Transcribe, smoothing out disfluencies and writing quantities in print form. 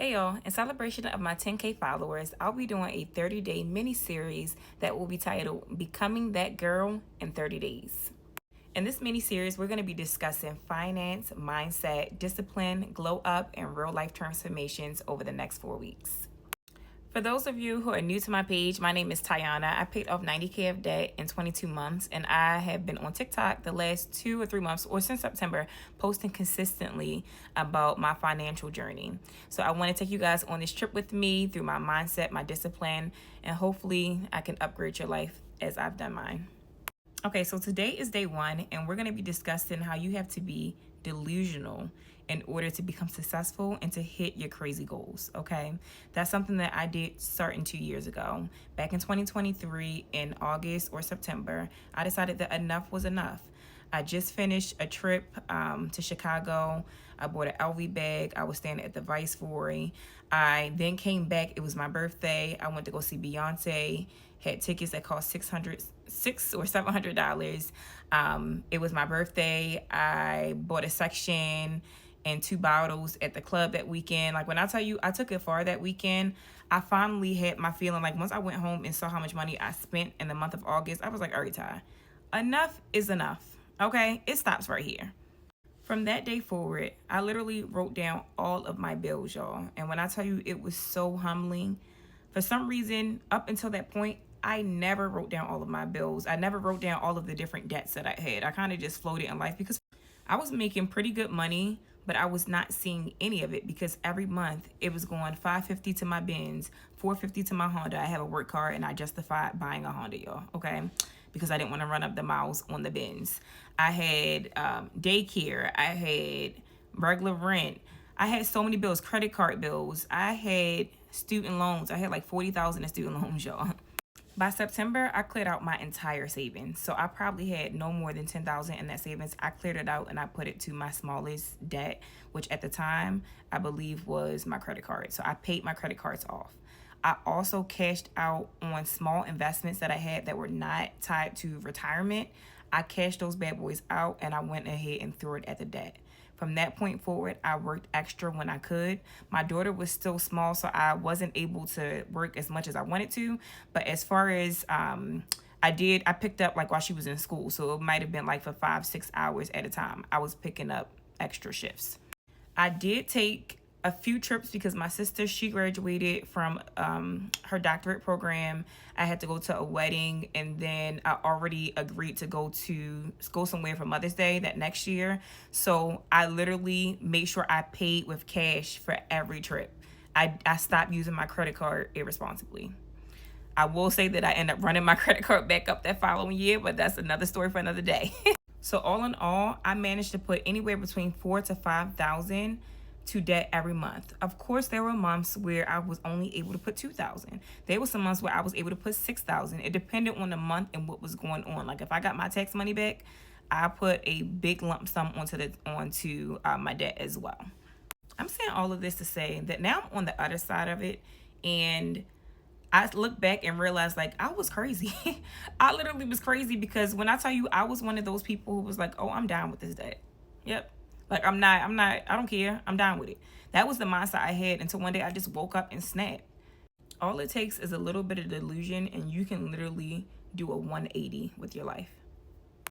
Hey y'all, in celebration of my 10K followers, I'll be doing a 30-day mini series that will be titled Becoming That Girl in 30 Days. In this mini series, we're going to be discussing finance, mindset, discipline, glow up, and real life transformations over the next 4 weeks. For those of you who are new to my page, my name is Tiana. I paid off 90K of debt in 22 months, and I have been on TikTok the last 2 or 3 months, or since September, posting consistently about my financial journey. So I want to take you guys on this trip with me through my mindset, my discipline, and hopefully I can upgrade your life as I've done mine. Okay, so today is day 1, and we're going to be discussing how you have to be delusional in order to become successful and to hit your crazy goals, okay? That's something that I did starting 2 years ago. Back in 2023, in August or September, I decided that enough was enough. I just finished a trip to Chicago. I bought an LV bag. I was staying at the Viceroy. I then came back. It was my birthday. I went to go see Beyonce. Had tickets that cost $600 or $700. It was my birthday. I bought a section and 2 bottles at the club that weekend. Like, when I tell you I took it far that weekend, I finally had my feeling. Like, once I went home and saw how much money I spent in the month of August, I was like, all right, Ty, enough is enough. Okay, it stops right here. From that day forward, I literally wrote down all of my bills, y'all. And when I tell you, it was so humbling. For some reason, up until that point, I never wrote down all of my bills. I never wrote down all of the different debts that I had. I kind of just floated in life because I was making pretty good money, but I was not seeing any of it because every month it was going $550 to my Benz, $450 to my Honda. I have a work car and I justified buying a Honda, y'all, okay? Because I didn't want to run up the miles on the Benz. I had daycare. I had regular rent. I had so many bills, credit card bills. I had student loans. I had like 40,000 in student loans, y'all. By September, I cleared out my entire savings. So I probably had no more than 10,000 in that savings. I cleared it out and I put it to my smallest debt, which at the time I believe was my credit card. So I paid my credit cards off. I also cashed out on small investments that I had that were not tied to retirement. I cashed those bad boys out and I went ahead and threw it at the debt. From that point forward, I worked extra when I could. My daughter was still small, so I wasn't able to work as much as I wanted to. But as far as I picked up like while she was in school. So it might have been like for 5-6 hours at a time. I was picking up extra shifts. I did take a few trips because my sister, she graduated from her doctorate program. I had to go to a wedding, and then I already agreed to go somewhere for Mother's Day that next year. So I literally made sure I paid with cash for every trip. I stopped using my credit card irresponsibly. I will say that I ended up running my credit card back up that following year, but that's another story for another day. So all in all, I managed to put anywhere between 4,000 to 5,000 to debt every month. Of course, there were months where I was only able to put 2,000. There were some months where I was able to put 6,000. It depended on the month and what was going on. Like, if I got my tax money back, I put a big lump sum onto my debt as well. I'm saying all of this to say that now I'm on the other side of it, and I look back and realize, like, I was crazy. I literally was crazy because when I tell you, I was one of those people who was like, oh, I'm down with this debt. Yep. Like, I don't care. I'm down with it. That was the mindset I had until one day I just woke up and snapped. All it takes is a little bit of delusion and you can literally do a 180 with your life.